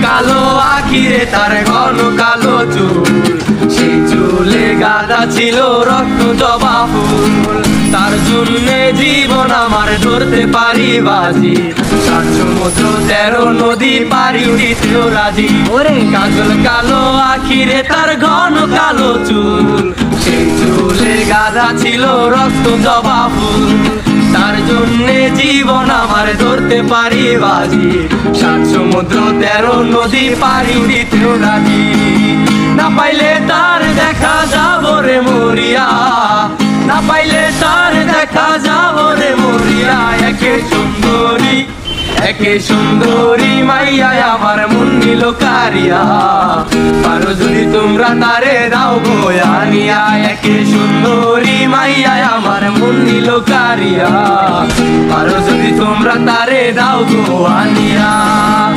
কালো আখিরে তার ঘন কালো চুল, সেই চুলে গাদা ছিল রক্ত জবা ফুল। তার জন্যে জীবন আমার ধরতে পারি বাজি, 7 সমুদ্র 13 নদী পারি উঠিতেও রাজি। ওরে কাজল কালো আখিরে তার ঘন কালো চুল, সেই চুলে গাদা ছিল রক্ত জবা ফুল। তার জন্যে জীবন আমার ধরতে পারি বাজি, 7 সমুদ্র 13 নদী পারি উঠিতেও রাজি। না পাইলে তার দেখা যাব রে মরিয়া, না পাইলে তার দেখা যাব রে মরিয়া। একে সুন্দরী মাইয়া আমার মন নিল কারিয়া, পারো যদি তোমরা তারে দাও গোয়া নিয়া। একে সুন্দরী মাইয়া আমার মন নিল কারিয়া, পারো যদি তোমরা তারে দাও গোয়া নিয়া।